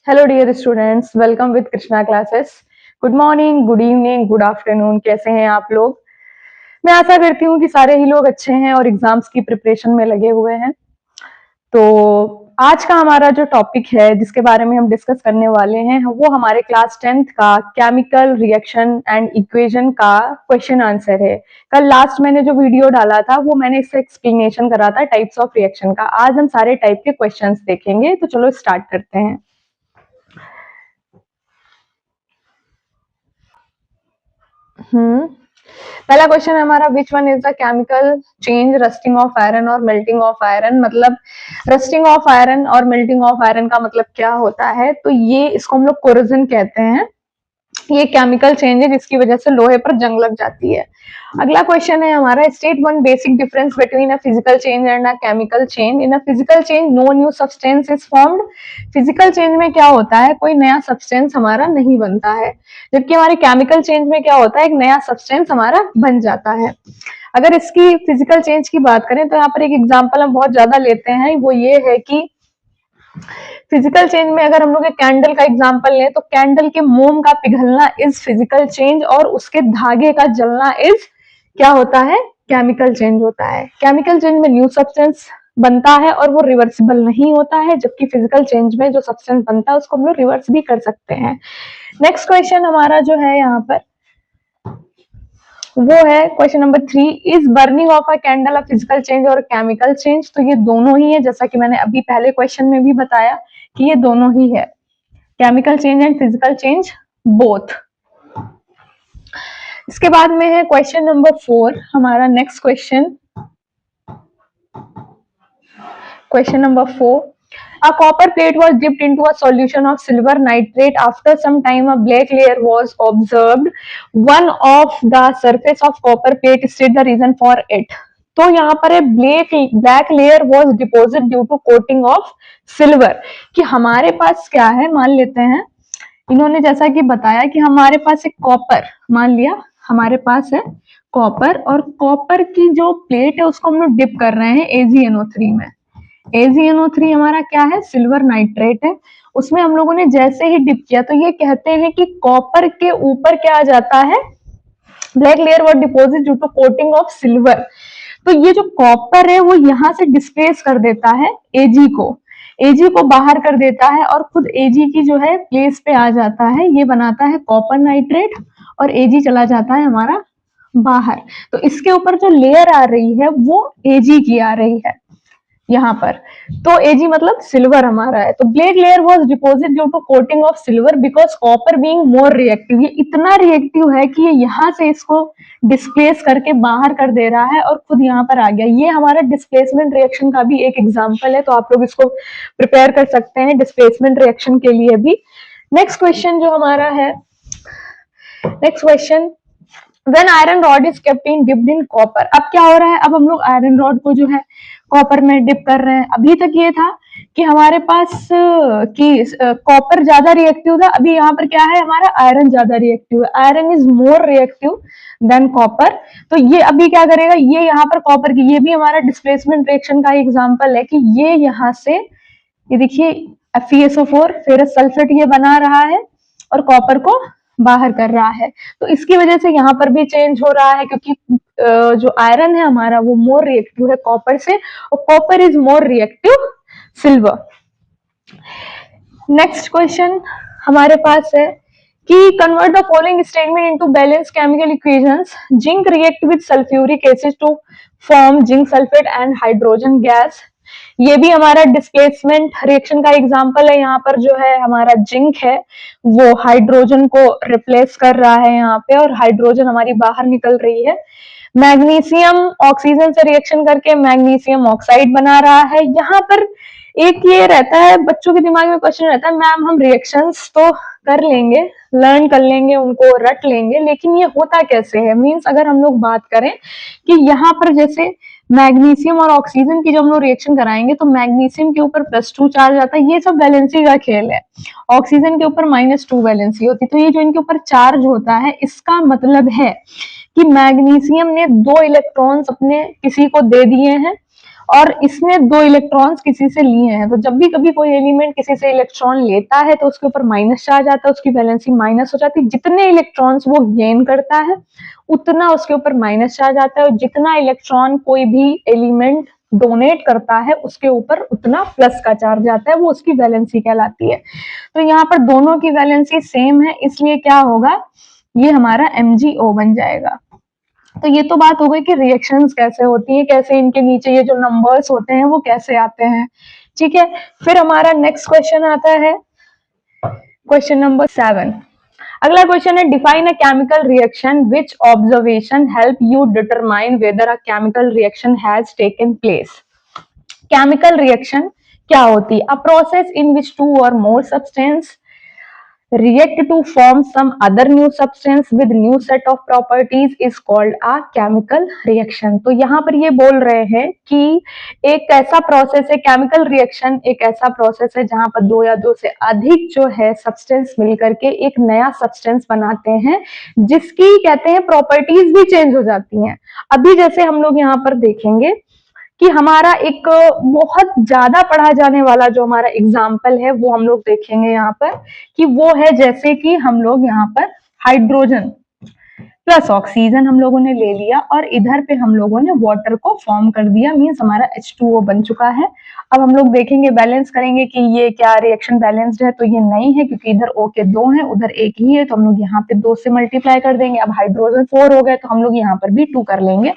Hello dear students, welcome with Krishna classes. Good morning, good evening, good afternoon. कैसे हैं आप लोग? मैं आशा करती हूँ कि सारे ही लोग अच्छे हैं और एग्जाम्स की प्रिपरेशन में लगे हुए हैं। तो आज का हमारा जो टॉपिक है जिसके बारे में हम डिस्कस करने वाले हैं वो हमारे क्लास 10th का केमिकल रिएक्शन एंड इक्वेशन का क्वेश्चन आंसर है। कल लास्ट मैंने जो वीडियो डाला था वो मैंने इससे एक्सप्लेनेशन करा था टाइप्स ऑफ रिएक्शन का। आज हम सारे टाइप के क्वेश्चंस देखेंगे, तो चलो स्टार्ट करते हैं। पहला क्वेश्चन है हमारा, which one is the chemical change rusting of iron और मेल्टिंग ऑफ आयरन। मतलब रस्टिंग ऑफ आयरन और मेल्टिंग ऑफ आयरन का मतलब क्या होता है? तो ये इसको हम लोग कोरोजन कहते हैं। ये केमिकल चेंज है जिसकी वजह से लोहे पर जंग लग जाती है। अगला क्वेश्चन है हमारा, state one basic difference between a physical change and a chemical change. In a physical change no new substance is formed. Physical change में क्या होता है? कोई नया सब्सटेंस हमारा नहीं बनता है, जबकि हमारे केमिकल चेंज में क्या होता है? एक नया सब्सटेंस हमारा बन जाता है। अगर इसकी फिजिकल चेंज की बात करें तो यहाँ पर एक एग्जाम्पल हम बहुत ज्यादा लेते हैं, वो ये है कि फिजिकल चेंज में अगर हम लोग एक कैंडल का एग्जांपल लें तो कैंडल के मोम का पिघलना इज फिजिकल चेंज और उसके धागे का जलना इज क्या होता है? केमिकल चेंज होता है। केमिकल चेंज में न्यू सब्सटेंस बनता है और वो रिवर्सिबल नहीं होता है, जबकि फिजिकल चेंज में जो सब्सटेंस बनता है उसको हम लोग रिवर्स भी कर सकते हैं। नेक्स्ट क्वेश्चन हमारा जो है यहाँ पर वो है question number 3, is burning of a candle a physical change और केमिकल चेंज। तो ये दोनों ही है, जैसा कि मैंने अभी पहले क्वेश्चन में भी बताया कि ये दोनों ही है, chemical change and physical change both. इसके बाद में है क्वेश्चन नंबर 4 हमारा next question. Question number 4, a copper plate was dipped into a solution of silver nitrate. After some time a black layer was observed. One of the surface of copper plate state the reason for it. तो यहाँ पर है black layer was deposit due to coating of silver. कि हमारे पास क्या है, मान लेते हैं इन्होंने जैसा कि बताया कि हमारे पास एक कॉपर, मान लिया हमारे पास है कॉपर, और कॉपर की जो प्लेट है उसको हम लोग डिप कर रहे हैं AgNO3 में। AgNO3 हमारा क्या है? सिल्वर नाइट्रेट है। उसमें हम लोगों ने जैसे ही डिप किया तो ये कहते हैं कि कॉपर के ऊपर क्या आ जाता है? Black layer was deposit due to coating of silver. तो ये जो कॉपर है वो यहां से डिस्प्लेस कर देता है एजी को बाहर कर देता है और खुद एजी की जो है प्लेस पे आ जाता है। ये बनाता है कॉपर नाइट्रेट और एजी चला जाता है हमारा बाहर। तो इसके ऊपर जो लेयर आ रही है वो एजी की आ रही है यहाँ पर। तो Ag मतलब सिल्वर हमारा है। तो black layer was deposit due to coating of silver because copper being more reactive. ये इतना रिएक्टिव है कि ये यहाँ से इसको डिस्प्लेस करके बाहर कर दे रहा है और खुद यहाँ पर आ गया। ये हमारा डिस्प्लेसमेंट रिएक्शन का भी एक एग्जाम्पल है, तो आप लोग इसको प्रिपेयर कर सकते हैं डिस्प्लेसमेंट रिएक्शन के लिए भी। नेक्स्ट क्वेश्चन जो हमारा है, next question, When iron rod is kept in dipped in copper। अब क्या हो रहा है? अब हम लोग आयरन रॉड को जो है कॉपर में डिप कर रहे हैं। अभी तक ये था कि हमारे पास कॉपर ज्यादा रिएक्टिव था, अभी यहाँ पर क्या है? हमारा आयरन ज्यादा रिएक्टिव है। Iron is more reactive than copper. तो ये अभी क्या करेगा? ये यहाँ पर कॉपर की, ये भी हमारा डिस्प्लेसमेंट रिएक्शन का एग्जाम्पल है कि ये यहाँ से, ये देखिए FeSO4 फेरस सल्फेट ये बना रहा है और कॉपर को बाहर कर रहा है। तो इसकी वजह से यहाँ पर भी चेंज हो रहा है, क्योंकि जो आयरन है हमारा वो मोर रिएक्टिव है कॉपर से और copper is more reactive silver. Next question हमारे पास है कि convert the following statement into balance chemical equations. Zinc react with sulphuric acid to form zinc sulphate and hydrogen gas. ये भी हमारा डिस्प्लेसमेंट रिएक्शन का एग्जांपल है। यहाँ पर जो है हमारा जिंक है वो हाइड्रोजन को रिप्लेस कर रहा है यहाँ पे, और हाइड्रोजन हमारी बाहर निकल रही है। मैग्नीशियम ऑक्सीजन से रिएक्शन करके मैग्नीशियम ऑक्साइड बना रहा है। यहाँ पर एक ये रहता है, बच्चों के दिमाग में क्वेश्चन रहता है, मैम हम रिएक्शंस तो कर लेंगे, लर्न कर लेंगे, उनको रट लेंगे, लेकिन ये होता कैसे है? मींस अगर हम लोग बात करें कि यहाँ पर जैसे मैग्नीशियम और ऑक्सीजन की जब हम लोग रिएक्शन कराएंगे तो मैग्नीशियम के ऊपर +2 चार्ज आता है। ये सब वैलेंसी का खेल है। ऑक्सीजन के ऊपर -2 वैलेंसी होती है। तो ये जो इनके ऊपर चार्ज होता है इसका मतलब है कि मैग्नीशियम ने 2 इलेक्ट्रॉन्स अपने किसी को दे दिए हैं और इसने 2 इलेक्ट्रॉन्स किसी से लिए हैं, तो जब भी कभी कोई एलिमेंट किसी से इलेक्ट्रॉन लेता है तो उसके ऊपर माइनस चार्ज आता है, उसकी वैलेंसी माइनस हो जाती है। जितने इलेक्ट्रॉन्स वो गेन करता है उतना उसके ऊपर माइनस चार्ज आता है, और जितना इलेक्ट्रॉन कोई भी एलिमेंट डोनेट करता है उसके ऊपर उतना प्लस का चार्ज आता है, वो उसकी वैलेंसी कहलाती है। तो यहाँ पर दोनों की वैलेंसी सेम है, इसलिए क्या होगा, ये हमारा MgO बन जाएगा। तो ये तो बात हो गई कि रिएक्शंस कैसे होती है, कैसे इनके नीचे ये जो नंबर्स होते हैं वो कैसे आते हैं। ठीक है, फिर हमारा नेक्स्ट क्वेश्चन आता है क्वेश्चन नंबर 7। अगला क्वेश्चन है, define a chemical reaction which observation help you determine whether a chemical reaction has taken place. Chemical reaction क्या होती है? अ प्रोसेस इन विच 2 और more substance react to form some other new substance with new set of properties is called a chemical reaction। तो यहाँ पर ये बोल रहे हैं कि एक ऐसा प्रोसेस है, केमिकल रिएक्शन एक ऐसा प्रोसेस है जहां पर 2 या 2 से अधिक जो है सब्सटेंस मिलकर के एक नया सब्सटेंस बनाते हैं, जिसकी कहते हैं प्रॉपर्टीज भी चेंज हो जाती हैं। अभी जैसे हम लोग यहाँ पर देखेंगे कि हमारा एक बहुत ज्यादा पढ़ा जाने वाला जो हमारा एग्जाम्पल है वो हम लोग देखेंगे यहाँ पर, कि वो है जैसे कि हम लोग यहाँ पर हाइड्रोजन प्लस ऑक्सीजन हम लोगों ने ले लिया और इधर पे हम लोगों ने वाटर को फॉर्म कर दिया, मीन्स हमारा H2O बन चुका है। अब हम लोग देखेंगे, बैलेंस करेंगे कि ये क्या रिएक्शन बैलेंस्ड है, तो ये नहीं है क्योंकि इधर O के 2 हैं उधर 1 ही है, तो हम लोग यहाँ पे 2 से मल्टीप्लाई कर देंगे। अब हाइड्रोजन 4 हो गए तो हम लोग यहाँ पर भी 2 कर लेंगे।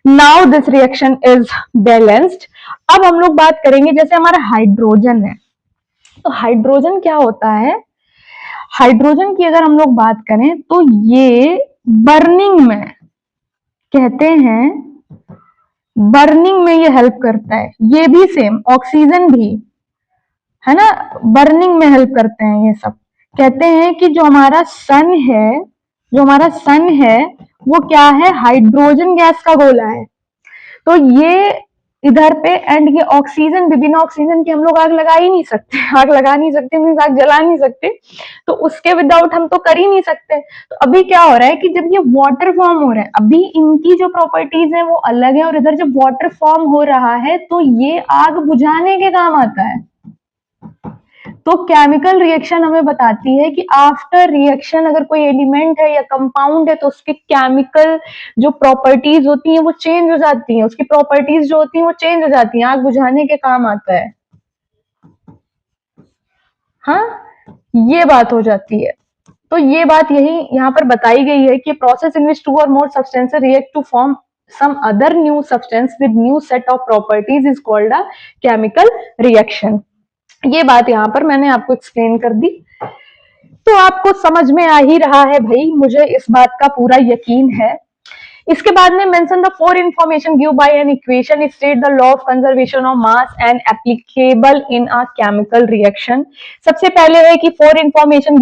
Now this reaction is balanced. अब हम लोग बात करेंगे जैसे हमारा हाइड्रोजन है, तो हाइड्रोजन क्या होता है, हाइड्रोजन की अगर हम लोग बात करें तो ये बर्निंग में कहते हैं, बर्निंग में ये हेल्प करता है। ये भी सेम, ऑक्सीजन भी है ना, बर्निंग में हेल्प करते हैं। ये सब कहते हैं कि जो हमारा सन है, जो हमारा सन है वो क्या है, हाइड्रोजन गैस का गोला है। तो ये इधर पे, एंड ये ऑक्सीजन भी, बिना ऑक्सीजन के हम लोग आग लगा ही नहीं सकते, आग लगा नहीं सकते मीन्स आग जला नहीं सकते, तो उसके विदाउट हम तो कर ही नहीं सकते। तो अभी क्या हो रहा है कि जब ये वाटर फॉर्म हो रहा है, अभी इनकी जो प्रॉपर्टीज है वो अलग है, और इधर जब वाटर फॉर्म हो रहा है तो ये आग बुझाने के काम आता है। तो केमिकल रिएक्शन हमें बताती है कि आफ्टर रिएक्शन अगर कोई एलिमेंट है या कंपाउंड है तो उसके केमिकल जो प्रॉपर्टीज होती हैं वो चेंज हो जाती हैं, उसकी प्रॉपर्टीज जो होती हैं वो चेंज हो जाती हैं, आग बुझाने के काम आता है। हाँ, ये बात हो जाती है। तो ये बात यही यहाँ पर बताई गई है कि प्रोसेस इन विच 2 और more substances react to form some other new substance with new set of properties is called a chemical reaction। ये बात यहाँ पर मैंने आपको एक्सप्लेन कर दी, तो आपको समझ में आ ही रहा है भाई, मुझे इस बात का पूरा यकीन है। इसके बाद में mention the 4 information give by an equation state the law of conservation of mass and applicable in a chemical reaction. सबसे पहले है कि 4 information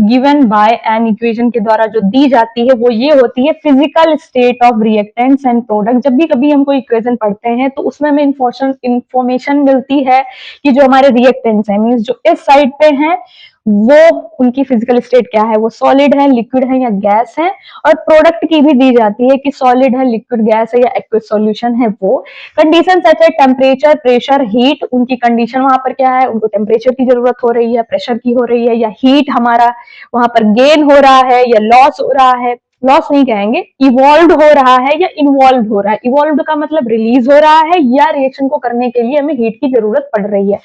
given by an equation के द्वारा जो दी जाती है वो ये होती है, physical state of reactants and product. जब भी कभी हम कोई इक्वेशन पढ़ते हैं तो उसमें हमें इंफॉर्मेशन मिलती है कि जो हमारे रिएक्टेंट्स हैं, मीन्स जो इस साइड पे हैं वो उनकी फिजिकल स्टेट क्या है, वो सॉलिड है, लिक्विड है या गैस है, और प्रोडक्ट की भी दी जाती है कि सॉलिड है, लिक्विड गैस है या एक्वस सॉल्यूशन है वो। कंडीशन सच है टेम्परेचर, प्रेशर, हीट, उनकी कंडीशन वहां पर क्या है, उनको टेम्परेचर की जरूरत हो रही है, प्रेशर की हो रही है, या हीट हमारा वहां पर गेन हो रहा है या लॉस हो रहा है, लॉस नहीं कहेंगे, इवॉल्व हो रहा है या इन्वॉल्व हो रहा है। इवॉल्व का मतलब रिलीज हो रहा है या रिएक्शन को करने के लिए हमें हीट की जरूरत पड़ रही है।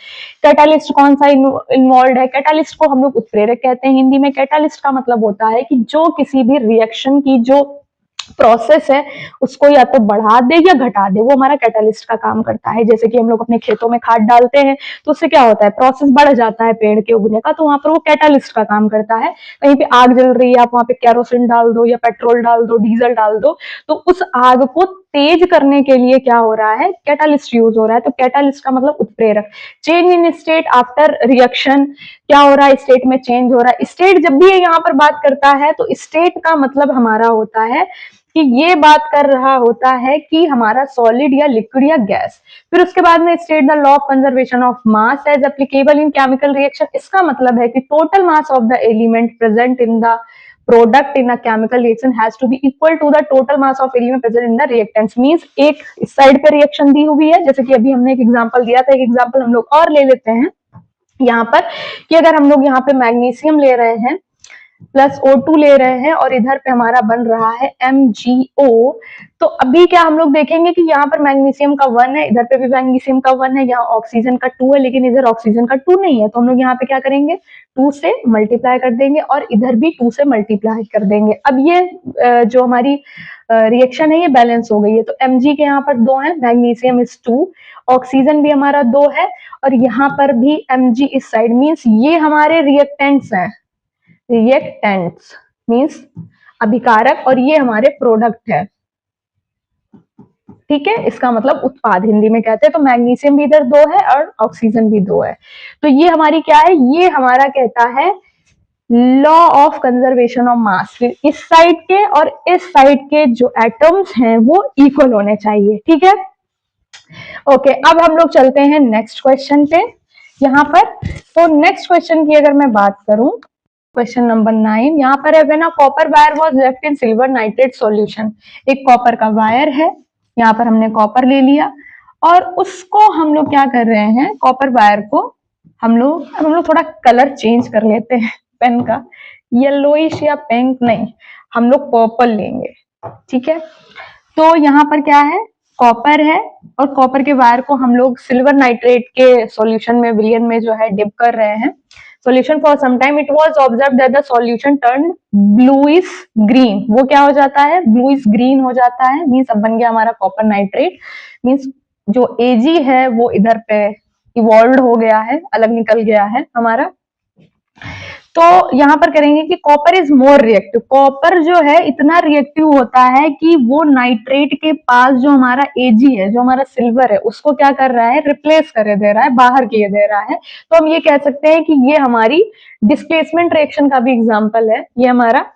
कैटालिस्ट कौन सा इन्वॉल्व है, कैटालिस्ट को हम लोग उत्प्रेरक कहते हैं हिंदी में। कैटालिस्ट का मतलब होता है कि जो किसी भी रिएक्शन की जो प्रोसेस है उसको या तो बढ़ा दे या घटा दे, वो हमारा कैटालिस्ट का काम करता है। जैसे कि हम लोग अपने खेतों में खाद डालते हैं तो उससे क्या होता है, प्रोसेस बढ़ जाता है पेड़ के उगने का, तो वहां पर वो कैटालिस्ट का काम करता है। कहीं पे आग जल रही है, आप वहां पे केरोसिन डाल दो या पेट्रोल डाल दो, डीजल डाल दो, तो उस आग को तेज करने के लिए क्या हो रहा है, कैटालिस्ट यूज हो रहा है। तो कैटालिस्ट का मतलब उत्प्रेरक। Change in state after reaction, क्या हो रहा है, स्टेट में चेंज हो रहा है। स्टेट जब भी यहाँ पर बात करता है तो स्टेट का मतलब हमारा होता है कि ये बात कर रहा होता है कि हमारा सॉलिड या लिक्विड या गैस। फिर उसके बाद में state the law of conservation of mass as applicable in chemical reaction. इसका मतलब है कि total mass of the element present in the product in a chemical reaction has to be equal to the total mass of element present in the reactants. Means एक इस side पे reaction दी हुई है, जैसे कि अभी हमने एक एग्जांपल दिया था, एक एग्जांपल हम लोग और ले लेते हैं यहाँ पर कि अगर हम लोग यहाँ पे मैग्नीशियम ले रहे हैं प्लस O2 ले रहे हैं और इधर पे हमारा बन रहा है MgO, तो अभी क्या हम लोग देखेंगे कि यहाँ पर मैग्नीशियम का 1 है, इधर पे भी मैग्नीशियम का 1 है, यहाँ ऑक्सीजन का 2 है, लेकिन इधर ऑक्सीजन का 2 नहीं है, तो हम लोग यहाँ पे क्या करेंगे 2 से मल्टीप्लाई कर देंगे और इधर भी 2 से मल्टीप्लाई कर देंगे। अब ये जो हमारी रिएक्शन है ये बैलेंस हो गई है, तो Mg के यहाँ पर 2 है, मैग्नीशियम इज 2, ऑक्सीजन भी हमारा 2 है और यहाँ पर भी Mg इस साइड, मीन्स ये हमारे रिएक्टेंट्स हैं, रिएक्टेंट्स मीन्स अभिकारक, और ये हमारे प्रोडक्ट है। ठीक है, इसका मतलब उत्पाद हिंदी में कहते हैं। तो मैग्नीशियम भी इधर 2 है और ऑक्सीजन भी 2 है, तो ये हमारी क्या है, ये हमारा कहता है लॉ ऑफ कंजर्वेशन ऑफ मास। फिर इस साइड के और इस साइड के जो एटम्स हैं वो इक्वल होने चाहिए। ठीक है, ओके, अब हम लोग चलते हैं नेक्स्ट क्वेश्चन पे यहाँ पर। तो नेक्स्ट क्वेश्चन की अगर मैं बात करूं, क्वेश्चन नंबर 9 यहाँ पर है, when a copper wire was left in silver nitrate solution. एक कॉपर का वायर है, यहाँ पर हमने कॉपर ले लिया और उसको हम लोग क्या कर रहे हैं, कॉपर वायर को हम लोग थोड़ा कलर चेंज कर लेते हैं पेन का, येलोइश या पिंक नहीं, हम लोग पर्पल लेंगे। ठीक है, तो यहाँ पर क्या है, कॉपर है और कॉपर के वायर को हम लोग सिल्वर नाइट्रेट के सॉल्यूशन में, विलियन में जो है डिप कर रहे हैं। Solution for some time it was observed that the solution turn bluish green. वो क्या हो जाता है, ब्लूइश ग्रीन हो जाता है, मीन्स अब बन गया हमारा कॉपर नाइट्रेट। मीन्स जो Ag है वो इधर पे इवॉल्व हो गया है, अलग निकल गया है हमारा। तो यहाँ पर करेंगे कि copper is more reactive. Copper जो है इतना रिएक्टिव होता है कि वो नाइट्रेट के पास जो हमारा Ag है, जो हमारा सिल्वर है, उसको क्या कर रहा है, रिप्लेस करे दे रहा है, बाहर किए दे रहा है। तो हम ये कह सकते हैं कि ये हमारी डिस्प्लेसमेंट रिएक्शन का भी एग्जाम्पल है ये हमारा।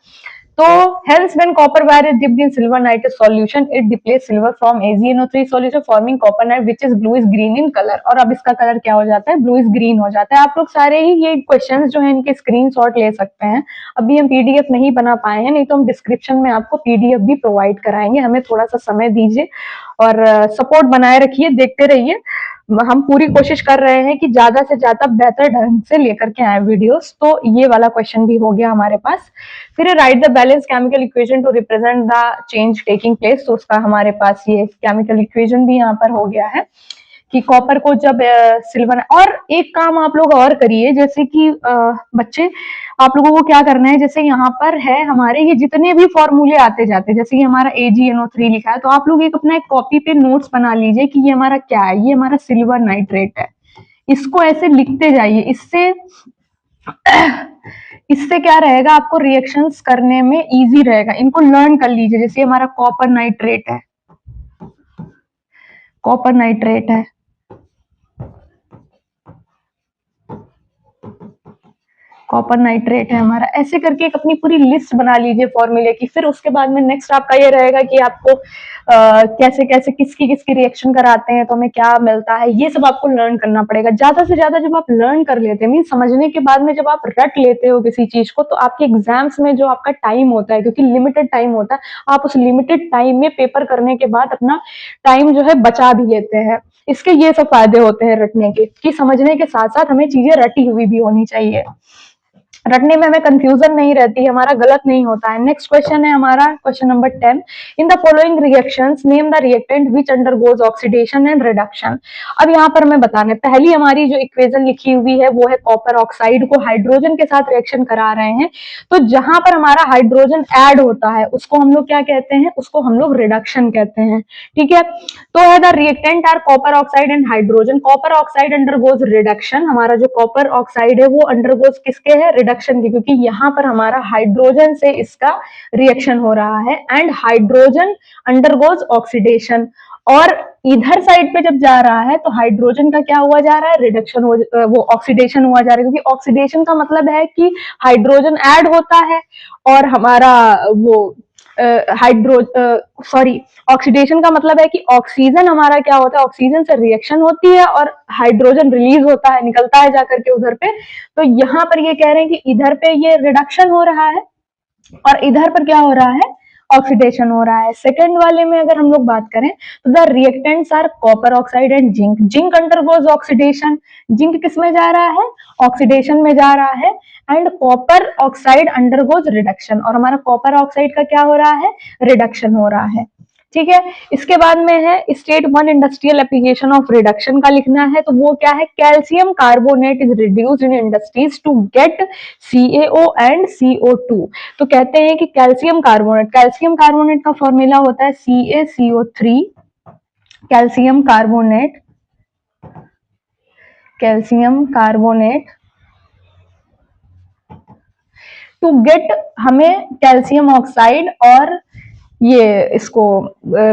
तो hence when copper wire is dipped in silver nitrate solution it displaces silver from AgNO3 solution forming copper nitrate which is bluish green in color। और अब इसका कलर क्या हो जाता है, ब्लूइश ग्रीन हो जाता है। आप लोग सारे ही ये क्वेश्चंस जो है इनके स्क्रीनशॉट ले सकते हैं। अभी हम पीडीएफ नहीं बना पाए हैं, नहीं तो हम डिस्क्रिप्शन में आपको पीडीएफ भी प्रोवाइड कराएंगे। हमें थोड़ा सा समय दीजिए और सपोर्ट बनाए रखिए, देखते रहिए। हम पूरी कोशिश कर रहे हैं कि ज्यादा से ज्यादा बेहतर ढंग से लेकर के आए वीडियोस। तो ये वाला क्वेश्चन भी हो गया हमारे पास। फिर right the balance chemical equation two represent the change taking place. तो उसका हमारे पास ये केमिकल इक्वेशन भी यहाँ पर हो गया है कि कॉपर को जब सिल्वर। और एक काम आप लोग और करिए, जैसे कि बच्चे आप लोगों को क्या करना है, जैसे यहाँ पर है हमारे ये जितने भी फॉर्मूले आते जाते, जैसे कि हमारा AgNO3 लिखा है, तो आप लोग एक अपना एक कॉपी पे नोट्स बना लीजिए कि ये हमारा क्या है, ये हमारा सिल्वर नाइट्रेट है। इसको ऐसे लिखते जाइए, इससे क्या रहेगा, आपको रिएक्शंस करने में इजी रहेगा। इनको लर्न कर लीजिए। जैसे हमारा कॉपर नाइट्रेट है, कॉपर नाइट्रेट है, कॉपर नाइट्रेट है हमारा। ऐसे करके एक अपनी पूरी लिस्ट बना लीजिए फॉर्मूले की। फिर उसके बाद में नेक्स्ट आपका ये रहेगा कि आपको कैसे कैसे किसकी रिएक्शन कराते हैं तो हमें क्या मिलता है, ये सब आपको लर्न करना पड़ेगा। ज्यादा से ज्यादा जब आप लर्न कर लेते हैं, मीन समझने के बाद में जब आप रट लेते हो किसी चीज को, तो आपके एग्जाम्स में जो आपका टाइम होता है, क्योंकि लिमिटेड टाइम होता है, आप उस लिमिटेड टाइम में पेपर करने के बाद अपना टाइम जो है बचा भी लेते हैं। इसके ये सब फायदे होते हैं रटने के, कि समझने के साथ साथ हमें चीजें रटी हुई भी होनी चाहिए। रटने में हमें कंफ्यूजन नहीं रहती, हमारा गलत नहीं होता है। नेक्स्ट क्वेश्चन है हमारा question number 10। In the following reactions name the reactant which undergoes oxidation and reduction. अब यहाँ पर मैं बताने, पहली हमारी जो इक्वेशन लिखी हुई है वो है कॉपर ऑक्साइड को हाइड्रोजन के साथ रिएक्शन करा रहे हैं। तो जहां पर हमारा हाइड्रोजन ऐड होता है उसको हम लोग क्या कहते हैं, उसको हम लोग रिडक्शन कहते हैं। ठीक है, तो है the reactant are copper oxide and hydrogen. Copper oxide undergoes reduction. हमारा जो कॉपर ऑक्साइड है वो अंडरगोज किसके है, रिडक्शन की, क्योंकि यहाँ पर हमारा हाइड्रोजन से इसका रिएक्शन हो रहा है। And hydrogen undergoes oxidation. और इधर साइड पे जब जा रहा है तो हाइड्रोजन का क्या हुआ जा रहा है, रिडक्शन वो ऑक्सीडेशन हुआ जा रहा है। क्योंकि ऑक्सीडेशन का मतलब है कि हाइड्रोजन ऐड होता है और हमारा वो ऑक्सीडेशन का मतलब है कि ऑक्सीजन हमारा क्या होता है, ऑक्सीजन से रिएक्शन होती है और हाइड्रोजन रिलीज होता है, निकलता है जाकर के उधर पे। तो यहाँ पर ये कह रहे हैं कि इधर पे ये रिडक्शन हो रहा है और इधर पर क्या हो रहा है, ऑक्सीडेशन हो रहा है। सेकंड वाले में अगर हम लोग बात करें तो the reactants are copper oxide and zinc. Zinc undergoes oxidation, zinc किस में जा रहा है, ऑक्सीडेशन में जा रहा है। And copper oxide undergoes reduction, और हमारा कॉपर ऑक्साइड का क्या हो रहा है, रिडक्शन हो रहा है। ठीक है, इसके बाद में है state one industrial application of reduction का लिखना है, तो वो क्या है, calcium carbonate is reduced in industries to get CaO and CO2। तो कहते हैं कि कैल्शियम कार्बोनेट का फॉर्मूला होता है CaCO3, calcium carbonate to get हमें कैल्शियम ऑक्साइड और ये इसको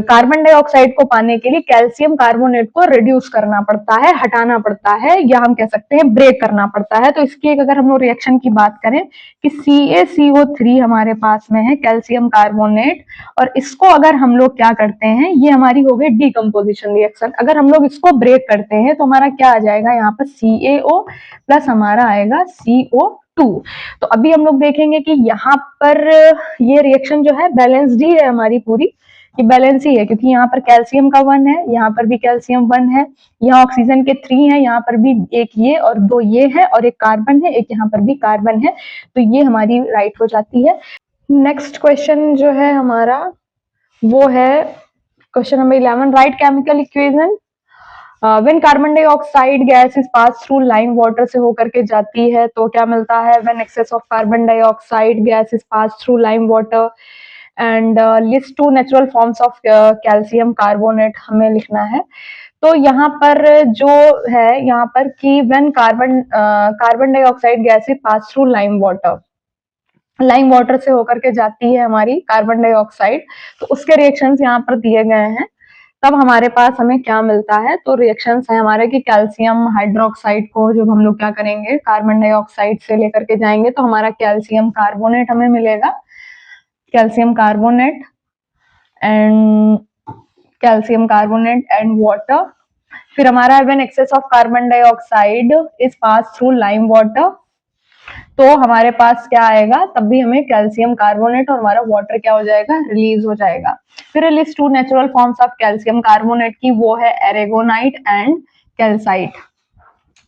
कार्बन डाइऑक्साइड को पाने के लिए कैल्शियम कार्बोनेट को रिड्यूस करना पड़ता है, हटाना पड़ता है, या हम कह सकते हैं ब्रेक करना पड़ता है। तो इसकी अगर हम लोग रिएक्शन की बात करें कि CaCO3 हमारे पास में है कैल्शियम कार्बोनेट, और इसको अगर हम लोग क्या करते हैं, ये हमारी हो गई डीकम्पोजिशन रिएक्शन। अगर हम लोग इसको ब्रेक करते हैं तो हमारा क्या आ जाएगा, यहाँ पर CaO प्लस हमारा आएगा CO2। तो अभी हम लोग देखेंगे कि यहाँ पर ये रिएक्शन जो है बैलेंस्ड ही है हमारी पूरी, ये बैलेंस ही है, क्योंकि यहाँ पर कैल्शियम का 1 है, यहाँ पर भी कैल्शियम 1 है, यहाँ ऑक्सीजन के 3 है, यहाँ पर भी एक ये और 2 ये है, और एक कार्बन है, एक यहाँ पर भी कार्बन है। तो ये हमारी राइट हो जाती है। नेक्स्ट क्वेश्चन जो है हमारा वो है question number 11, right chemical equation when carbon dioxide gas is pass through lime water से होकर के जाती है तो क्या मिलता है, when excess of carbon dioxide gas is pass through lime water and list two natural forms of calcium carbonate हमें लिखना है। तो यहाँ पर जो है, यहाँ पर कि when carbon dioxide gas is pass through lime water से होकर के जाती है हमारी कार्बन डाइऑक्साइड, तो उसके रिएक्शंस यहाँ पर दिए गए हैं। तब हमारे पास हमें क्या मिलता है, तो रिएक्शंस है हमारे कि कैल्शियम हाइड्रोक्साइड को जब हम लोग क्या करेंगे, कार्बन डाइऑक्साइड से लेकर के जाएंगे तो हमारा कैल्शियम कार्बोनेट हमें मिलेगा, कैल्शियम कार्बोनेट एंड वाटर। फिर हमारा when excess of carbon dioxide is pass through lime water, तो हमारे पास क्या आएगा, तब भी हमें कैल्शियम कार्बोनेट और हमारा वाटर क्या हो जाएगा, रिलीज हो जाएगा। फिर list two natural forms of calcium carbonate की, वो है एरेगोनाइट एंड कैल्साइट।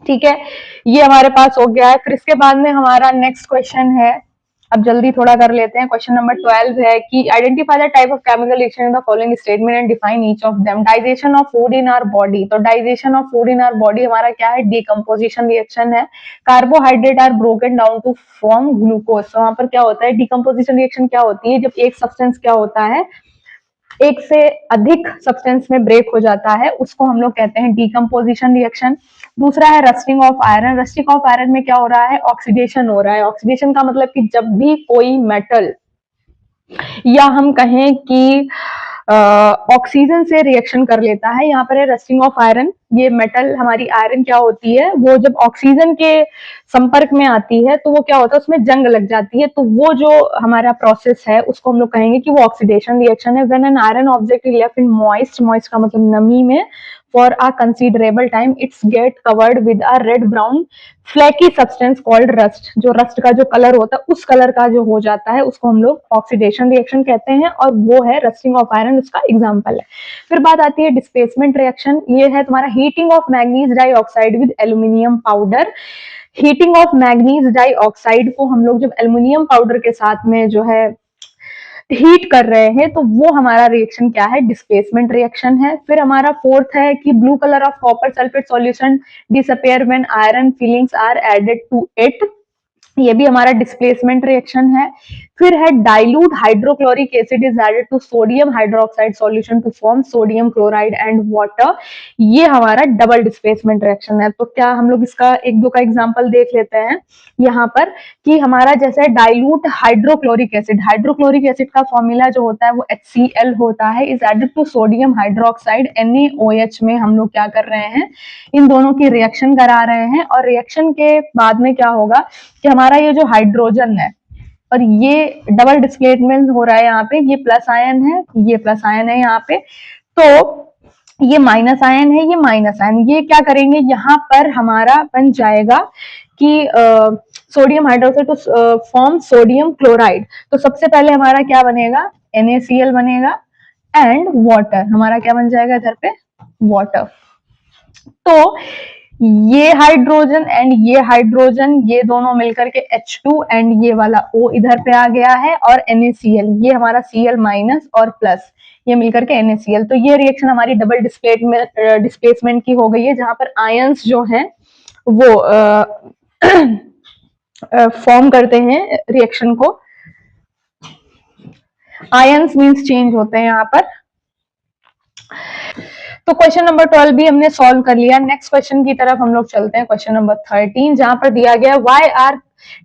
ठीक है, ये हमारे पास हो गया है। फिर इसके बाद में हमारा नेक्स्ट क्वेश्चन है, अब जल्दी थोड़ा कर लेते हैं। क्वेश्चन नंबर 12 है कि identify the type of chemical reaction in the following statement and define each of them. Digestion of food in our body, तो digestion of food in our body हमारा क्या है, डीकम्पोजिशन रिएक्शन है। Carbohydrate are broken down to form glucose, तो वहां पर क्या होता है, डीकम्पोजिशन रिएक्शन क्या होती है, जब एक सब्सटेंस क्या होता है, एक से अधिक सब्सटेंस में ब्रेक हो जाता है, उसको हम लोग कहते हैं डीकम्पोजिशन रिएक्शन। दूसरा है rusting of iron. Rusting of iron में क्या हो रहा है, ऑक्सीडेशन हो रहा है। ऑक्सीडेशन का मतलब कि जब भी कोई मेटल, या हम कहें कि ऑक्सीजन से रिएक्शन कर लेता है, यहाँ पर है रस्टिंग ऑफ आयरन। ये मेटल हमारी आयरन क्या होती है, वो जब ऑक्सीजन के संपर्क में आती है तो वो क्या होता है, उसमें जंग लग जाती है, तो वो जो हमारा प्रोसेस है उसको हम लोग कहेंगे कि वो ऑक्सीडेशन रिएक्शन है। When an iron object is left in moist का मतलब नमी में, for a considerable time it's get covered with a red brown flaky substance called rust. जो रस्ट का जो कलर होता है, उस कलर का जो हो जाता है, उसको हम लोग ऑक्सीडेशन रिएक्शन कहते हैं, और वो है रस्टिंग ऑफ आयरन, उसका एग्जाम्पल है। फिर बात आती है डिस्प्लेसमेंट रिएक्शन, ये है तुम्हारा heating of manganese dioxide with aluminium powder. Heating of manganese dioxide को हम लोग जब एल्यूमिनियम पाउडर के साथ में जो है हीट कर रहे हैं, तो वो हमारा रिएक्शन क्या है, डिस्प्लेसमेंट रिएक्शन है। फिर हमारा फोर्थ है कि blue colour of copper sulphate solution disappear when iron filings are added to it, ये भी हमारा डिस्प्लेसमेंट रिएक्शन है। फिर है dilute hydrochloric acid is added to sodium hydroxide solution to form sodium chloride and water, ये हमारा double displacement reaction है। तो क्या हम लोग इसका एक दो का एग्जांपल देख लेते हैं यहाँ पर, कि हमारा जैसे डाइल्यूट हाइड्रोक्लोरिक एसिड का फॉर्मूला जो होता है वो HCl होता है, is added to sodium hydroxide NaOH में हम लोग क्या कर रहे हैं, इन दोनों की रिएक्शन करा रहे हैं। और रिएक्शन के बाद में क्या होगा कि हमारा ये जो हाइड्रोजन है और ये डबल डिस्प्लेसमेंट हो रहा है, यहाँ पे ये प्लस आयन है, ये प्लस आयन है यहाँ पे, तो ये माइनस आयन है, ये माइनस आयन, ये क्या करेंगे, यहाँ पर हमारा बन जाएगा कि sodium hydroxide to form sodium chloride. तो सबसे पहले हमारा क्या बनेगा, NaCl बनेगा एंड वाटर, हमारा क्या बन जाएगा इधर पे, वाटर। तो ये हाइड्रोजन एंड ये हाइड्रोजन, ये दोनों मिलकर के H2 एंड ये वाला O इधर पे आ गया है, और NaCl, ये हमारा Cl माइनस और प्लस, ये मिलकर के NaCl। तो ये रिएक्शन हमारी डबल डिस्प्लेसमेंट की हो गई है, जहां पर आयंस जो हैं वो फॉर्म करते हैं रिएक्शन को। आयंस मींस चेंज होते हैं यहाँ पर। तो क्वेश्चन नंबर 12 भी हमने सॉल्व कर लिया। नेक्स्ट क्वेश्चन की तरफ हम लोग चलते हैं, क्वेश्चन नंबर 13, जहां पर दिया गया why are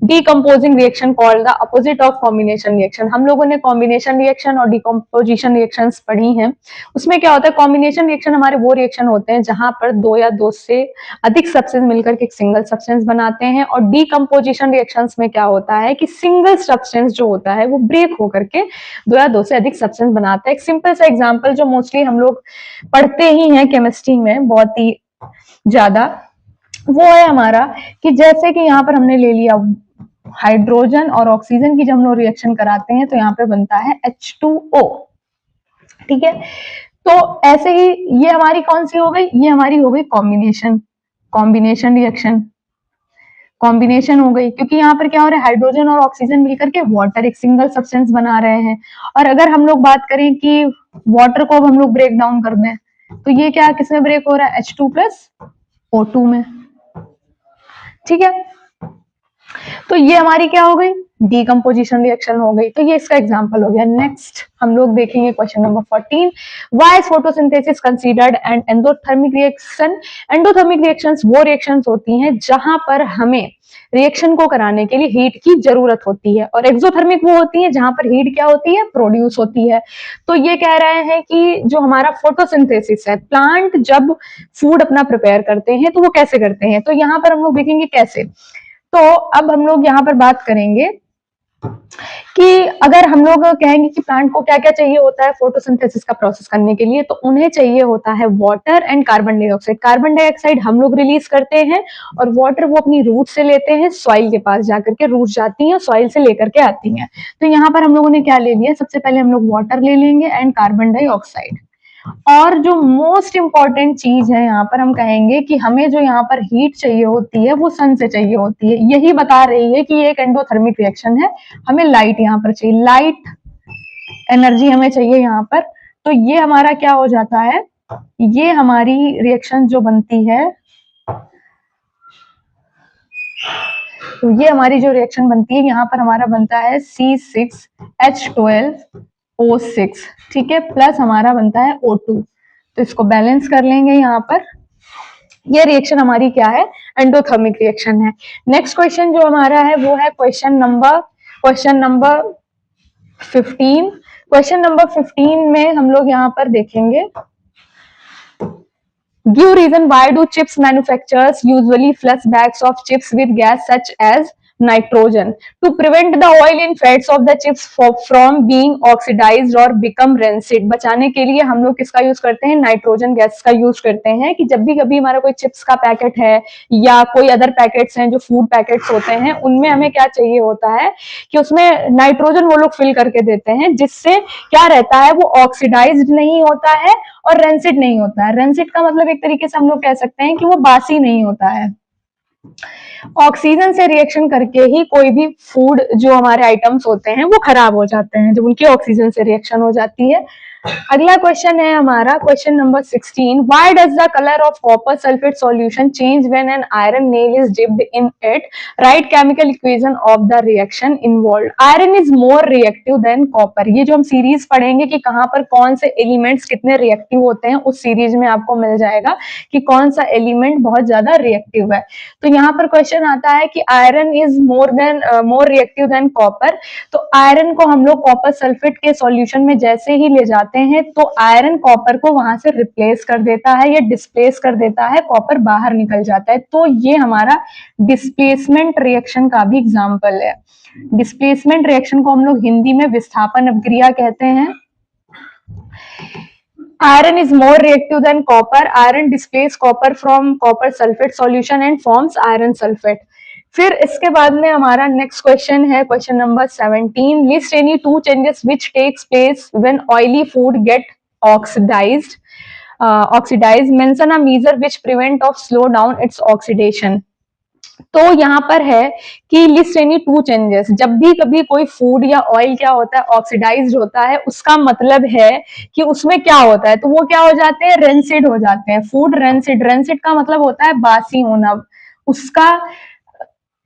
decomposing reaction called the opposite of combination reaction. हम लोगों ने कॉम्बिनेशन रिएक्शन और डीकम्पोजिशन रिएक्शंस पढ़ी हैं। उसमें क्या होता है, कॉम्बिनेशन रिएक्शन हमारे वो रिएक्शन होते हैं जहां पर दो या दो से अधिक सब्सटेंस मिलकर के एक सिंगल सब्सटेंस बनाते हैं, और डीकम्पोजिशन रिएक्शंस में क्या होता है कि सिंगल सब्सटेंस जो होता है वो ब्रेक होकर के दो या दो से अधिक सब्सटेंस बनाता है। एक सिंपल सा एग्जाम्पल जो मोस्टली हम लोग पढ़ते ही हैं केमिस्ट्री में बहुत ही ज्यादा, वो है हमारा कि जैसे कि यहाँ पर हमने ले लिया हाइड्रोजन और ऑक्सीजन की जब हम लोग रिएक्शन कराते हैं तो यहाँ पे बनता है H2O, ठीक है। तो ऐसे ही ये हमारी कौन सी हो गई, ये हमारी हो गई कॉम्बिनेशन रिएक्शन, कॉम्बिनेशन हो गई, क्योंकि यहाँ पर क्या हो रहा है, हाइड्रोजन और ऑक्सीजन मिलकर के वाटर एक सिंगल सब्सटेंस बना रहे हैं। और अगर हम लोग बात करें कि वाटर को अब हम लोग ब्रेक डाउन कर दें, तो ये क्या किसमें ब्रेक हो रहा है, H2 प्लस O2 में, ठीक है। तो ये हमारी क्या हो गई, डीकम्पोजिशन रिएक्शन हो गई। तो ये इसका एग्जांपल हो गया। नेक्स्ट हम लोग देखेंगे question number 14, why is photosynthesis considered and endothermic reaction. Endothermic reactions वो रिएक्शंस होती हैं जहां पर हमें रिएक्शन को कराने के लिए हीट की जरूरत होती है, और एक्सोथर्मिक वो होती है जहां पर हीट क्या होती है, प्रोड्यूस होती है। तो ये कह रहे हैं कि जो हमारा फोटोसिंथेसिस है, प्लांट जब फूड अपना प्रिपेयर करते हैं तो वो कैसे करते हैं, तो यहाँ पर हम लोग देखेंगे कैसे। तो अब हम लोग यहाँ पर बात करेंगे कि अगर हम लोग कहेंगे कि प्लांट को क्या क्या चाहिए होता है फोटोसिंथेसिस का प्रोसेस करने के लिए, तो उन्हें चाहिए होता है water and carbon dioxide. Carbon dioxide हम लोग रिलीज करते हैं, और वाटर वो अपनी रूट से लेते हैं, सॉइल के पास जाकर के रूट जाती हैं, सॉइल से लेकर के आती हैं। तो यहाँ पर हम लोगों ने क्या ले लिया, सबसे पहले हम लोग वाटर ले लेंगे एंड कार्बन डाइऑक्साइड। और जो मोस्ट इंपॉर्टेंट चीज है यहाँ पर हम कहेंगे कि हमें जो यहाँ पर हीट चाहिए होती है वो सन से चाहिए होती है। यही बता रही है कि ये एक एंडोथर्मिक रिएक्शन है, हमें लाइट यहाँ पर चाहिए, लाइट एनर्जी हमें चाहिए यहाँ पर। तो ये हमारा क्या हो जाता है, ये हमारी रिएक्शन जो बनती है, तो ये हमारी जो रिएक्शन बनती है यहाँ पर हमारा बनता है C6H12O6, ठीक है, प्लस हमारा बनता है O2। तो इसको बैलेंस कर लेंगे यहाँ पर। ये रिएक्शन हमारी क्या है, एंडोथर्मिक रिएक्शन है। नेक्स्ट क्वेश्चन जो हमारा है वो है क्वेश्चन नंबर 15। क्वेश्चन नंबर 15 में हम लोग यहाँ पर देखेंगे, give reason why do chips manufacturers usually flush bags of chips with gas such as nitrogen to prevent the oil in fats of the chips from being oxidized or become rancid। बचाने के लिए हम लोग किसका use करते हैं, nitrogen gas का use करते हैं, कि जब भी कभी हमारा कोई चिप्स का पैकेट है या कोई अदर पैकेट्स हैं जो फूड पैकेट्स होते हैं, उनमें हमें क्या चाहिए होता है कि उसमें नाइट्रोजन वो लोग फिल करके देते हैं, जिससे क्या रहता है, वो ऑक्सीडाइज्ड नहीं होता है और रेंसिड नहीं होता है। रेंसिड का मतलब एक तरीके से हम लोग कह सकते हैं कि वो बासी नहीं होता है। ऑक्सीजन से रिएक्शन करके ही कोई भी फूड जो हमारे आइटम्स होते हैं वो खराब हो जाते हैं जब उनकी ऑक्सीजन से रिएक्शन हो जाती है। अगला क्वेश्चन है हमारा question number 16, why does the colour of copper sulphate solution change when an iron nail is dipped in it, right chemical equation of the reaction involved. Iron is more reactive than copper. ये जो हम series पढ़ेंगे कि कहां पर कौन से elements कितने रिएक्टिव होते हैं, उस सीरीज में आपको मिल जाएगा कि कौन सा एलिमेंट बहुत ज्यादा रिएक्टिव है। तो यहाँ पर क्वेश्चन आता है कि iron is more reactive than copper. तो आयरन को हम लोग कॉपर सल्फेट के सॉल्यूशन में जैसे ही ले जाते हैं तो आयरन कॉपर को वहां से रिप्लेस कर देता है या डिस्प्लेस कर देता है, कॉपर बाहर निकल जाता है। तो ये हमारा डिस्प्लेसमेंट रिएक्शन का भी एग्जांपल है। डिस्प्लेसमेंट रिएक्शन को हम लोग हिंदी में विस्थापन अपक्रिया कहते हैं। Iron is more reactive than copper. Iron displays copper from copper sulfate solution and forms iron sulfate. फिर इसके बाद में हमारा नेक्स्ट क्वेश्चन है question number 17. List any two changes which takes place when oily food get oxidised. Mention a major which prevent of slow down its oxidation. तो यहाँ पर है कि लिस्ट एनी टू चेंजेस. जब भी कभी कोई फूड या ऑयल क्या होता है, ऑक्सीडाइज्ड होता है, उसका मतलब है कि उसमें क्या होता है, तो वो क्या हो जाते हैं, रेंसिड हो जाते हैं. फूड रेंसिड, रेंसिड का मतलब होता है बासी होना, उसका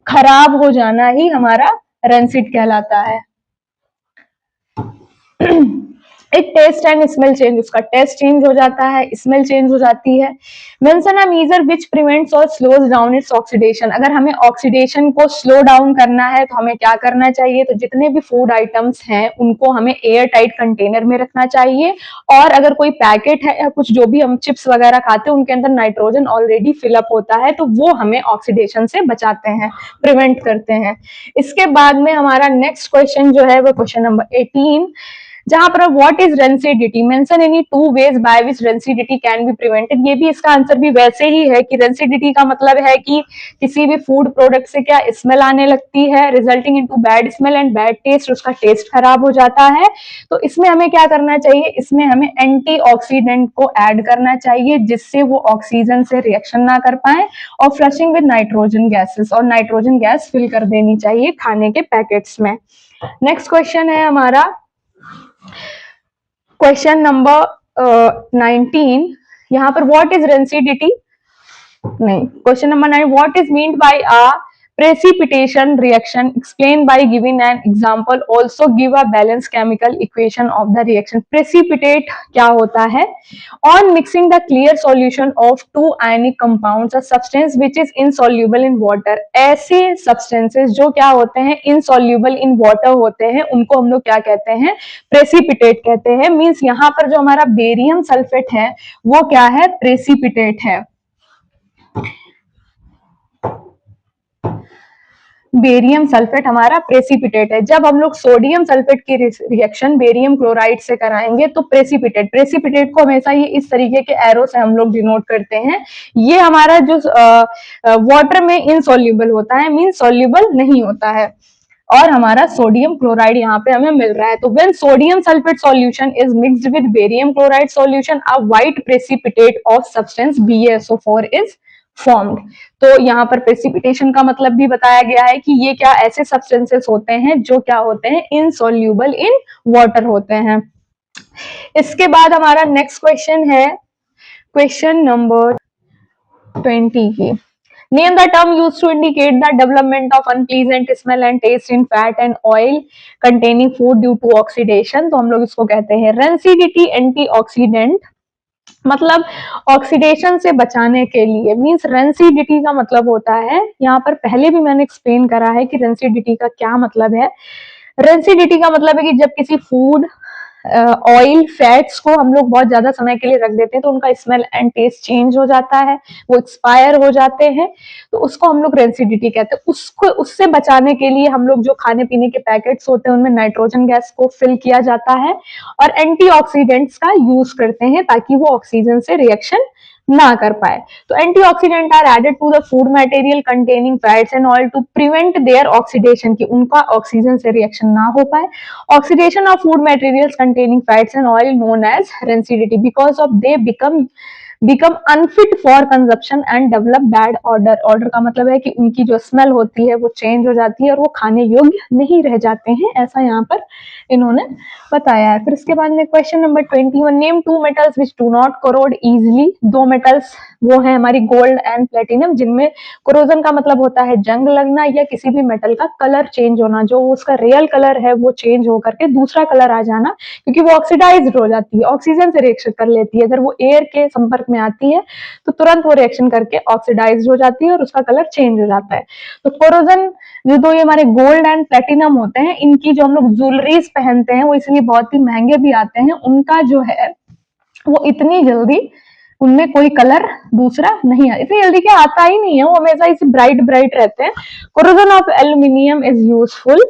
खराब हो जाना ही हमारा रेंसिड कहलाता है. एक टेस्ट एंड स्मेल चेंज, उसका टेस्ट चेंज हो जाता है, स्मेल चेंज हो जाती है. Mention a major which prevents और स्लोज डाउन इट्स ऑक्सीडेशन. अगर हमें ऑक्सीडेशन को स्लो डाउन करना है तो हमें क्या करना चाहिए, तो जितने भी फूड आइटम्स हैं उनको हमें एयर टाइट कंटेनर में रखना चाहिए. और अगर कोई पैकेट है या कुछ जो भी हम चिप्स वगैरह खाते हैं उनके अंदर नाइट्रोजन ऑलरेडी फिलअप होता है, तो वो हमें ऑक्सीडेशन से बचाते हैं, प्रिवेंट करते हैं. इसके बाद में हमारा नेक्स्ट क्वेश्चन जो है वो क्वेश्चन नंबर 18, जहां पर what is rancidity. Mention any two ways by which rancidity can be prevented. ये भी इसका आंसर भी वैसे ही है कि रेंसिडिटी का मतलब है कि किसी भी फूड प्रोडक्ट से क्या स्मेल आने लगती है, resulting into bad smell and bad taste, उसका टेस्ट खराब हो जाता है. तो इसमें हमें क्या करना चाहिए, इसमें हमें एंटीऑक्सीडेंट को ऐड करना चाहिए जिससे वो ऑक्सीजन से रिएक्शन ना कर पाए, और फ्लशिंग विद नाइट्रोजन गैसेस, और नाइट्रोजन गैस फिल कर देनी चाहिए खाने के पैकेट्स में. नेक्स्ट क्वेश्चन है हमारा क्वेश्चन नंबर 19. यहाँ पर व्हाट इज रेंसिडिटी, नहीं, question number 9, what is meant by a precipitation reaction, explain by giving an example, also give a balanced chemical equation of the reaction. precipitate क्या होता है, on mixing the clear solution of two ionic compounds, a substance which is insoluble in water. ऐसे substances जो क्या होते हैं, insoluble in water होते हैं, उनको हम लोग क्या कहते हैं, precipitate कहते हैं. मीन्स यहाँ पर जो हमारा बेरियम सल्फेट है वो क्या है, precipitate है. बेरियम सल्फेट हमारा प्रेसिपिटेट है. जब हम लोग सोडियम सल्फेट की रिएक्शन बेरियम क्लोराइड से कराएंगे तो प्रेसिपिटेट, प्रेसिपिटेट को हमेशा ये इस तरीके के एरो से हम लोग डिनोट करते हैं. ये हमारा जो वाटर में इनसॉल्युबल होता है, मीन सॉल्युबल नहीं होता है, और हमारा सोडियम क्लोराइड यहाँ पे हमें मिल रहा है. तो when sodium sulphate solution is mixed with barium chloride solution, a white precipitate of substance BaSO4 is formed. तो यहाँ पर प्रेसिपिटेशन का मतलब भी बताया गया है कि ये क्या ऐसे सब्सटेंसेस होते हैं जो क्या होते हैं, इनसॉल्युबल इन वाटर होते हैं. इसके बाद हमारा नेक्स्ट क्वेश्चन है क्वेश्चन नंबर 20 की. Name the term used to indicate the development of unpleasant smell and taste in fat and oil containing food due to oxidation. तो हम लोग इसको कहते हैं rancidity antioxidant. मतलब ऑक्सीडेशन से बचाने के लिए, मींस रेंसिडिटी का मतलब होता है, यहाँ पर पहले भी मैंने एक्सप्लेन करा है कि रेंसिडिटी का क्या मतलब है. रेंसिडिटी का मतलब है कि जब किसी फूड ऑयल फैट्स को हम लोग बहुत ज्यादा समय के लिए रख देते हैं तो उनका स्मेल एंड टेस्ट चेंज हो जाता है, वो एक्सपायर हो जाते हैं, तो उसको हम लोग रेंसिडिटी कहते हैं. उसको उससे बचाने के लिए हम लोग जो खाने पीने के पैकेट्स होते हैं उनमें नाइट्रोजन गैस को फिल किया जाता है और एंटीऑक्सीडेंट्स का यूज करते हैं ताकि वो ऑक्सीजन से रिएक्शन ना कर पाए. तो antioxidant are added to the food material containing fats and oil to prevent their oxidation, कि उनका ऑक्सीजन से रिएक्शन ना हो पाए. Oxidation of food materials containing fats and oil known as rancidity because of they become unfit for consumption and develop bad order. Order का मतलब है कि उनकी जो स्मेल होती है वो चेंज हो जाती है और वो खाने योग्य नहीं रह जाते हैं, ऐसा यहाँ पर इन्होंने बताया है. फिर इसके बाद में question number 21, name two metals which do not corrode easily. दो मेटल्स वो है हमारी गोल्ड एंड प्लेटिनम जिनमें कोरोजन का मतलब होता है जंग लगना या किसी भी मेटल का कलर चेंज होना, जो उसका रियल कलर है वो चेंज होकर के दूसरा कलर आ जाना, क्योंकि वो ऑक्सीडाइज्ड हो जाती है, ऑक्सीजन से रिएक्शन कर लेती है. अगर वो एयर के संपर्क में आती है तो तुरंत वो रिएक्शन करके ऑक्सीडाइज्ड हो जाती है और उसका कलर चेंज हो जाता है. तो कोरोजन जो दो ये हमारे गोल्ड एंड प्लेटिनम होते हैं, इनकी जो हम लोग ज्वेलरीज पहनते हैं वो इसलिए बहुत ही महंगे भी आते हैं. उनका जो है वो इतनी जल्दी उनमें कोई कलर दूसरा नहीं आता, इतनी जल्दी क्या आता ही नहीं है, वो हमेशा इसी ब्राइट ब्राइट रहते हैं. Corrosion of aluminium is useful